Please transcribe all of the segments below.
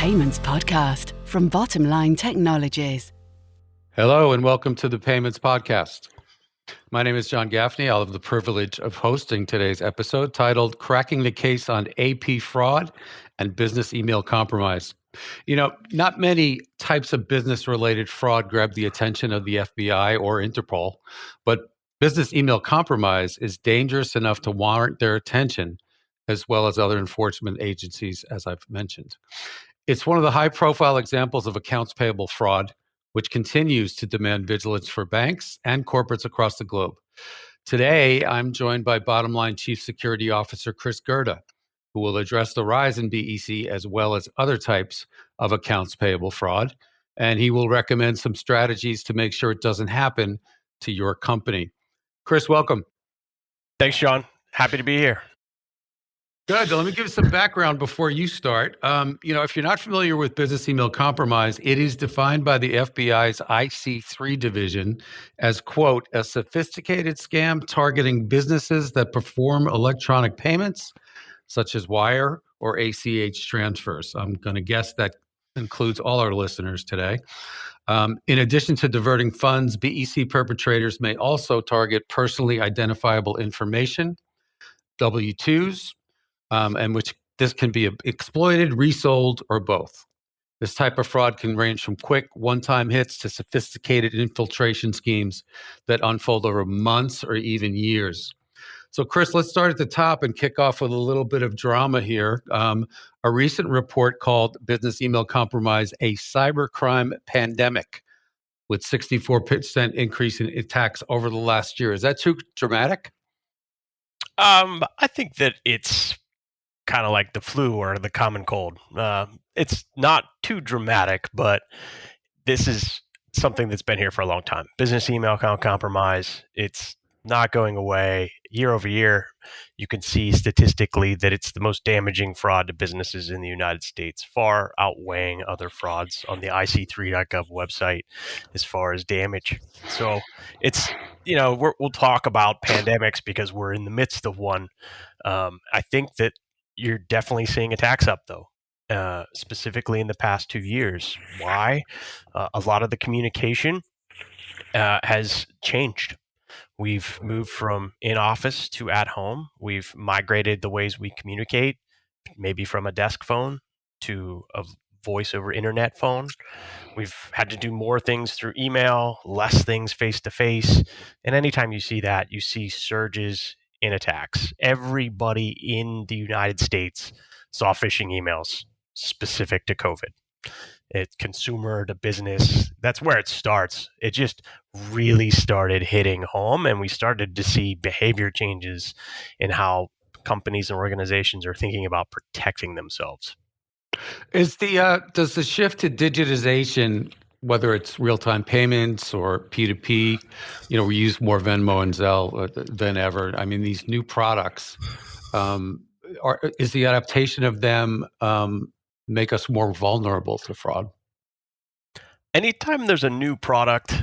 Payments Podcast from Bottomline Technologies. Hello and welcome to the Payments Podcast. My name is John Gaffney. I'll have the privilege of hosting today's episode titled Cracking the Case on AP Fraud and Business Email Compromise. You know, not many types of business-related fraud grab the attention of the FBI or Interpol, but business email compromise is dangerous enough to warrant their attention, as well as other enforcement agencies, as I've mentioned. It's one of the high-profile examples of accounts payable fraud, which continues to demand vigilance for banks and corporates across the globe. Today, I'm joined by Bottomline Chief Security Officer Chris Gerda, who will address the rise in BEC as well as other types of accounts payable fraud, and he will recommend some strategies to make sure it doesn't happen to your company. Chris, welcome. Thanks, John. Happy to be here. Good. Let me give you some background before you start. If you're not familiar with business email compromise, it is defined by the FBI's IC3 division as, quote, a sophisticated scam targeting businesses that perform electronic payments, such as wire or ACH transfers. I'm going to guess that includes all our listeners today. In addition to diverting funds, BEC perpetrators may also target personally identifiable information, W-2s, and which this can be exploited, resold, or both. This type of fraud can range from quick one-time hits to sophisticated infiltration schemes that unfold over months or even years. So, Chris, let's start at the top and kick off with a little bit of drama here. A recent report called Business Email Compromise, a Cybercrime Pandemic, with 64% increase in attacks over the last year. Is that too dramatic? I think that it's kind of like the flu or the common cold. It's not too dramatic, but this is something that's been here for a long time. Business email account compromise, it's not going away. Year over year, you can see statistically that it's the most damaging fraud to businesses in the United States, far outweighing other frauds on the IC3.gov website as far as damage. So it's, we'll talk about pandemics because we're in the midst of one. I think that you're definitely seeing attacks up, though, specifically in the past 2 years. Why? A lot of the communication has changed. We've moved from in-office to at home. We've migrated the ways we communicate, maybe from a desk phone to a voice over internet phone. We've had to do more things through email, less things face-to-face. And anytime you see that, you see surges in attacks. Everybody in the United States saw phishing emails specific to COVID. It's consumer to business. That's where it starts. It just really started hitting home, and we started to see behavior changes in how companies and organizations are thinking about protecting themselves. Does the shift to digitization, whether it's real-time payments or P2P, we use more Venmo and Zelle than ever. I mean, these new products, is the adaptation of them make us more vulnerable to fraud? Anytime there's a new product,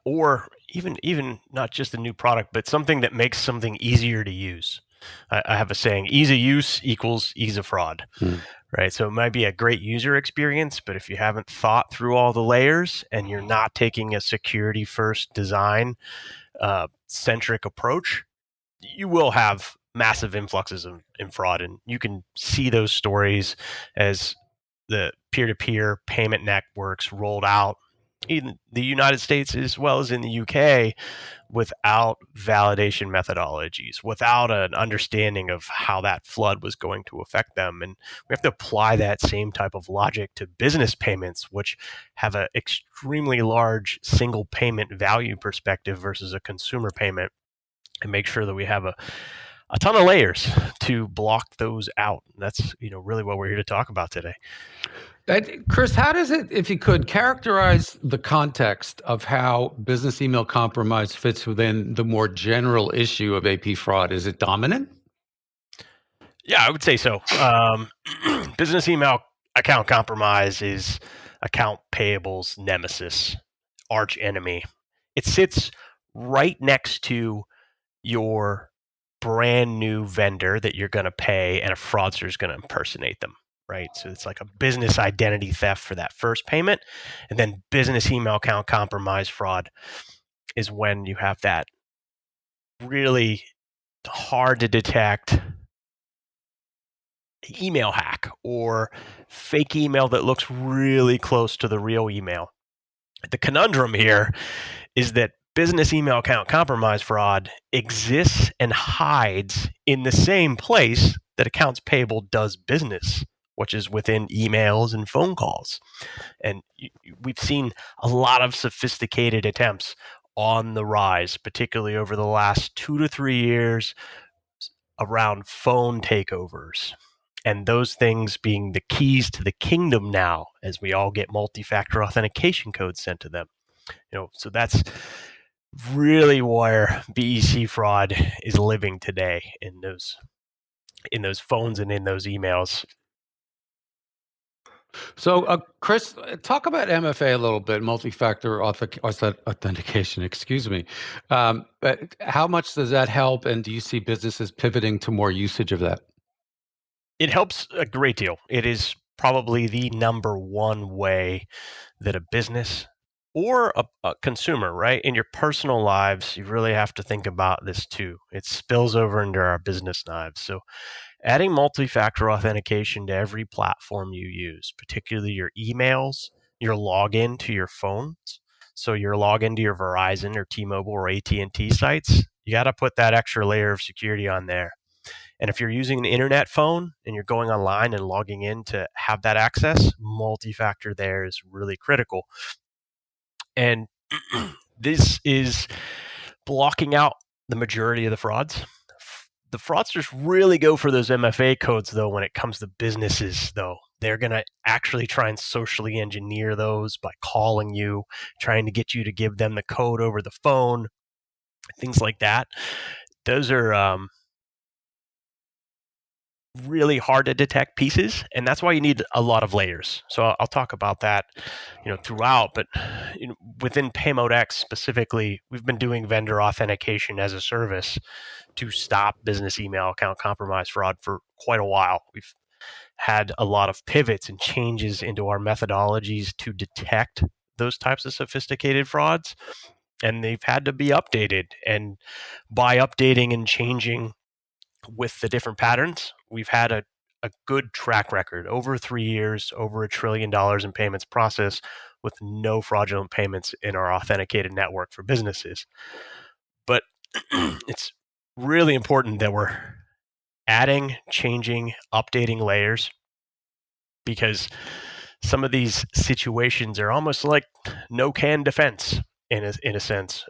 or even not just a new product, but something that makes something easier to use. I have a saying, ease of use equals ease of fraud, right? So it might be a great user experience, but if you haven't thought through all the layers and you're not taking a security first design centric approach, you will have massive influxes in fraud. And you can see those stories as the peer-to-peer payment networks rolled out in the United States as well as in the UK without validation methodologies, without an understanding of how that flood was going to affect them. And we have to apply that same type of logic to business payments, which have an extremely large single payment value perspective versus a consumer payment, and make sure that we have a ton of layers to block those out. And that's really what we're here to talk about today. Chris, how does it, if you could, characterize the context of how business email compromise fits within the more general issue of AP fraud? Is it dominant? Yeah, I would say so. Business email account compromise is account payable's nemesis, arch enemy. It sits right next to your brand new vendor that you're going to pay, and a fraudster is going to impersonate them. right? So it's like a business identity theft for that first payment. And then business email account compromise fraud is when you have that really hard to detect email hack or fake email that looks really close to the real email. The conundrum here is that business email account compromise fraud exists and hides in the same place that accounts payable does business, which is within emails and phone calls. And we've seen a lot of sophisticated attempts on the rise, particularly over the last 2 to 3 years around phone takeovers. And those things being the keys to the kingdom now, as we all get multi-factor authentication codes sent to them. So that's really where BEC fraud is living today in those phones and in those emails. So, Chris, talk about MFA a little bit, multi-factor authentication, excuse me. But how much does that help, and do you see businesses pivoting to more usage of that? It helps a great deal. It is probably the number one way that a business or a consumer, right, in your personal lives, you really have to think about this too. It spills over into our business lives. So adding multi-factor authentication to every platform you use, particularly your emails, your login to your phones. So your login to your Verizon or T-Mobile or AT&T sites, you got to put that extra layer of security on there. And if you're using an internet phone and you're going online and logging in to have that access, multi-factor there is really critical. And this is blocking out the majority of the frauds. The fraudsters really go for those MFA codes, though, when it comes to businesses, though. They're going to actually try and socially engineer those by calling you, trying to get you to give them the code over the phone, things like that. Those are really hard to detect pieces, and that's why you need a lot of layers. So I'll talk about that, throughout. But within Paymode-X specifically, we've been doing vendor authentication as a service to stop business email account compromise fraud for quite a while. We've had a lot of pivots and changes into our methodologies to detect those types of sophisticated frauds, and they've had to be updated. And by updating and changing with the different patterns, we've had a good track record over 3 years, over $1 trillion in payments processed with no fraudulent payments in our authenticated network for businesses. But it's really important that we're adding, changing, updating layers, because some of these situations are almost like no-can defense in a sense.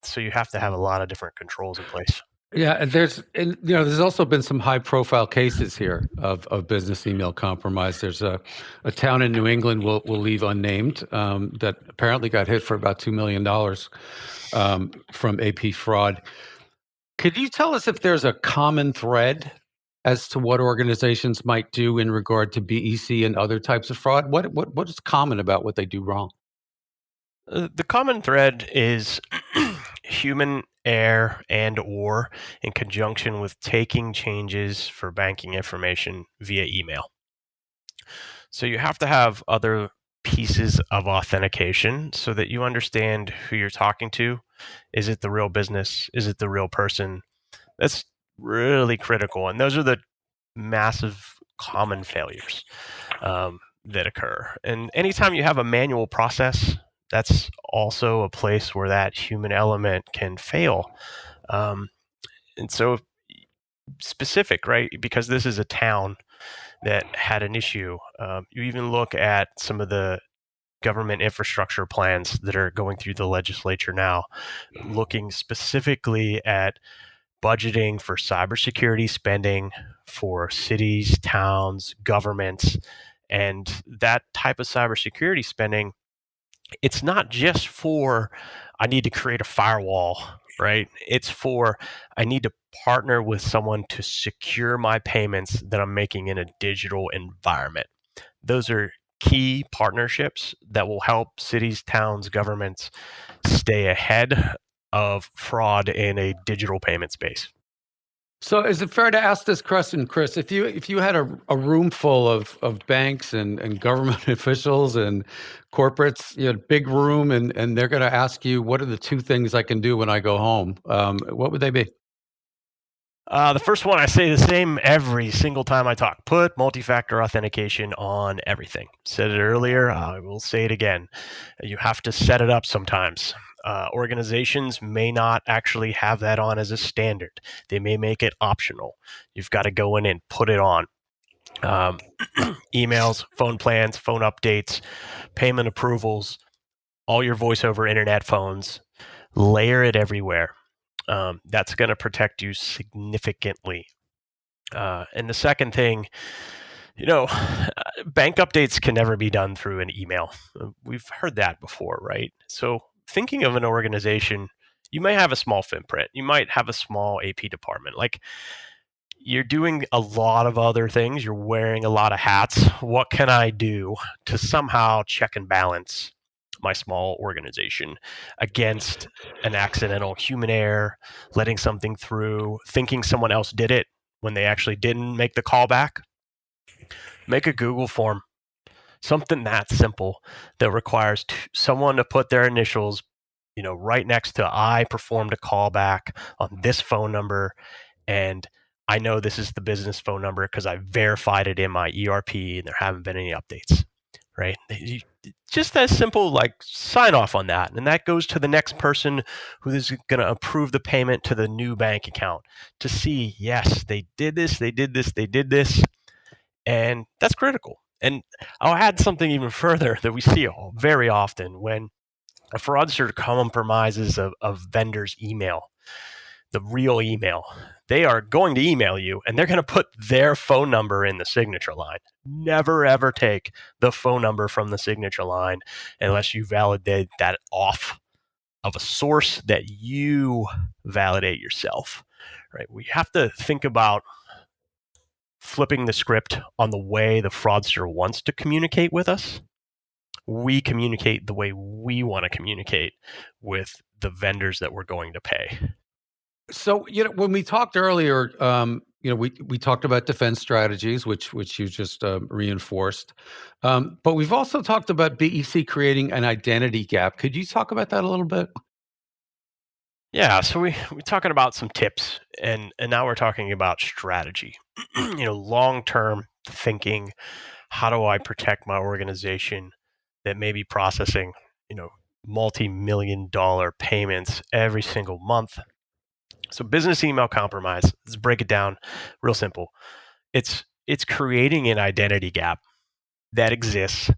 So you have to have a lot of different controls in place. Yeah, and there's also been some high-profile cases here of business email compromise. There's a town in New England we'll leave unnamed that apparently got hit for about $2 million from AP fraud. Could you tell us if there's a common thread as to what organizations might do in regard to BEC and other types of fraud? What is common about what they do wrong? The common thread is human error and or in conjunction with taking changes for banking information via email. So you have to have other pieces of authentication so that you understand who you're talking to. Is it the real business? Is it the real person? That's really critical. And those are the massive common failures that occur. And anytime you have a manual process, that's also a place where that human element can fail. And so specific, right? Because this is a town that had an issue. You even look at some of the government infrastructure plans that are going through the legislature now, looking specifically at budgeting for cybersecurity spending for cities, towns, governments, and that type of cybersecurity spending. It's not just for, I need to create a firewall, right? It's for, I need to partner with someone to secure my payments that I'm making in a digital environment. Those are key partnerships that will help cities, towns, governments stay ahead of fraud in a digital payment space. So is it fair to ask this question, Chris? If you had a room full of banks and government officials and corporates, big room, and they're going to ask you, what are the two things I can do when I go home? What would they be? The first one, I say the same every single time I talk. Put multi-factor authentication on everything. Said it earlier. I will say it again. You have to set it up sometimes. Organizations may not actually have that on as a standard. They may make it optional. You've got to go in and put it on. Emails, phone plans, phone updates, payment approvals, all your voice over internet phones. Layer it everywhere. That's going to protect you significantly. And the second thing, bank updates can never be done through an email. We've heard that before, right? So thinking of an organization, you may have a small footprint. You might have a small AP department. Like, you're doing a lot of other things. You're wearing a lot of hats. What can I do to somehow check and balance my small organization against an accidental human error, letting something through, thinking someone else did it when they actually didn't make the call back? Make a Google form, something that simple that requires someone to put their initials, right next to I performed a callback on this phone number, and I know this is the business phone number because I verified it in my ERP and there haven't been any updates, right? Just as simple, like sign off on that. And that goes to the next person who is going to approve the payment to the new bank account to see, yes, they did this, they did this, they did this. And that's critical. And I'll add something even further that we see very often when a fraudster compromises a vendor's email, the real email. They are going to email you and they're going to put their phone number in the signature line. Never, ever take the phone number from the signature line unless you validate that off of a source that you validate yourself, right? We have to think about flipping the script on the way the fraudster wants to communicate with us. We communicate the way we want to communicate with the vendors that we're going to pay. So, when we talked earlier, we talked about defense strategies, which you just reinforced. But we've also talked about BEC creating an identity gap. Could you talk about that a little bit? Yeah, so we're talking about some tips, and now we're talking about strategy. Long-term thinking. How do I protect my organization that may be processing, multi-million-dollar payments every single month? So business email compromise, let's break it down real simple. It's creating an identity gap that exists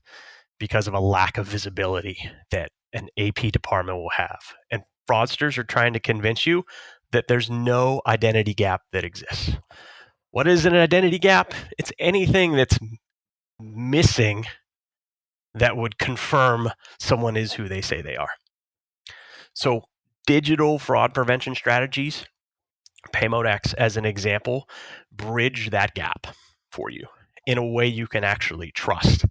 because of a lack of visibility that an AP department will have. And fraudsters are trying to convince you that there's no identity gap that exists. What is an identity gap? It's anything that's missing that would confirm someone is who they say they are. So digital fraud prevention strategies, Paymode-X as an example, bridge that gap for you in a way you can actually trust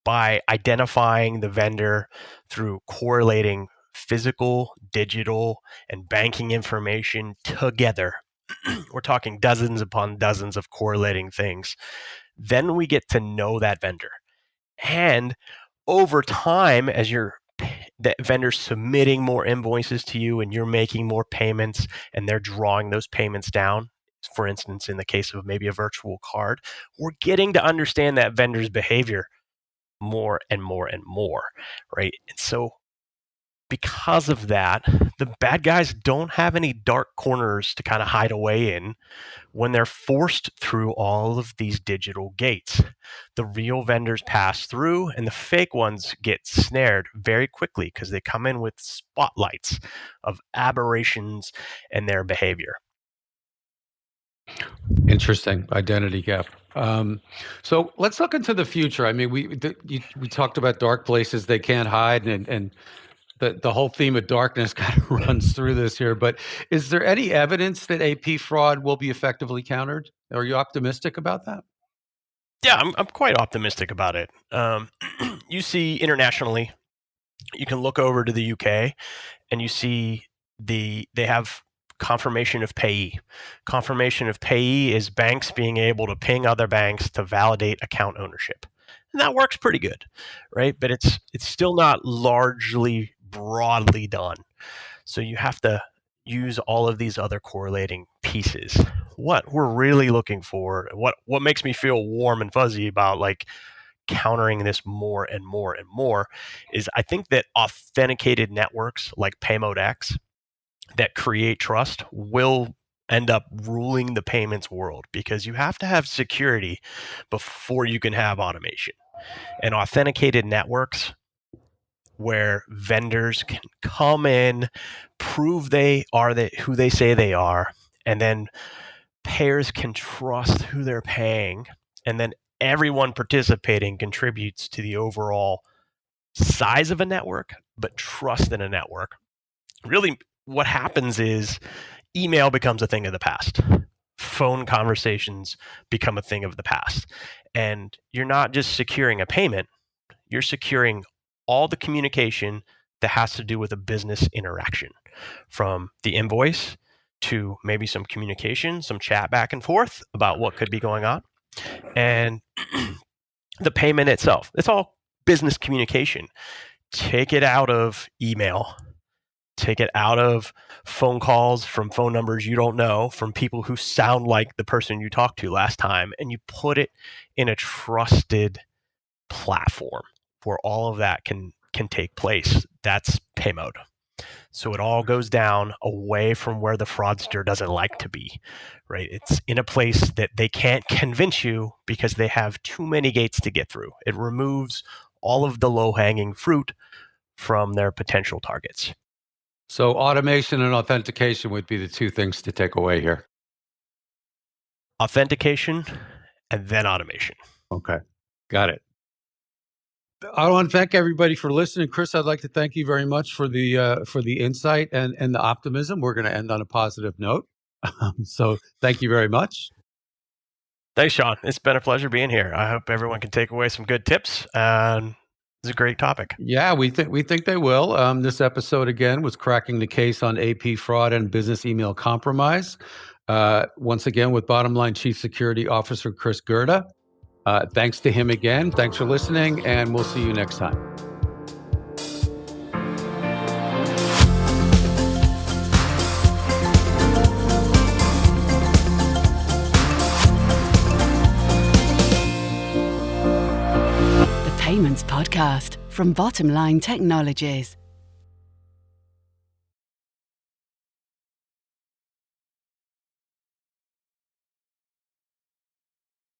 by identifying the vendor through correlating physical, digital, and banking information together. We're talking dozens upon dozens of correlating things. Then we get to know that vendor. And over time, as that vendor's submitting more invoices to you and you're making more payments and they're drawing those payments down, for instance, in the case of maybe a virtual card, we're getting to understand that vendor's behavior more and more and more, right? And so because of that, the bad guys don't have any dark corners to kind of hide away in when they're forced through all of these digital gates. The real vendors pass through and the fake ones get snared very quickly because they come in with spotlights of aberrations in their behavior. Interesting identity gap. So let's look into the future. I mean, we talked about dark places they can't hide, and the whole theme of darkness kind of runs through this here. But is there any evidence that AP fraud will be effectively countered? Are you optimistic about that? Yeah, I'm quite optimistic about it. You see internationally, you can look over to the UK and you see they have confirmation of payee. Confirmation of payee is banks being able to ping other banks to validate account ownership. And that works pretty good, right? But it's still not largely broadly done. So you have to use all of these other correlating pieces. What we're really looking for, what makes me feel warm and fuzzy about like countering this more and more and more, is I think that authenticated networks like Paymode-X that create trust will end up ruling the payments world, because you have to have security before you can have automation. And authenticated networks where vendors can come in, prove they are who they say they are, and then payers can trust who they're paying, and then everyone participating contributes to the overall size of a network, but trust in a network. Really, what happens is email becomes a thing of the past. Phone conversations become a thing of the past. And you're not just securing a payment, you're securing all the communication that has to do with a business interaction, from the invoice to maybe some communication, some chat back and forth about what could be going on, and the payment itself. It's all business communication. Take it out of email. Take it out of phone calls from phone numbers you don't know, from people who sound like the person you talked to last time, and you put it in a trusted platform where all of that can take place. That's Paymode. So it all goes down away from where the fraudster doesn't like to be, right? It's in a place that they can't convince you because they have too many gates to get through. It removes all of the low-hanging fruit from their potential targets. So automation and authentication would be the two things to take away here. Authentication and then automation. Okay, got it. I want to thank everybody for listening. Chris, I'd like to thank you very much for the insight and the optimism. We're going to end on a positive note. So thank you very much. Thanks, Sean. It's been a pleasure being here. I hope everyone can take away some good tips. It's a great topic. Yeah, we think they will. This episode again was cracking the case on AP fraud and business email compromise. Once again, with Bottom Line Chief Security Officer Chris Gerda. Thanks to him again. Thanks for listening, and we'll see you next time. The Payments Podcast from Bottom Line Technologies.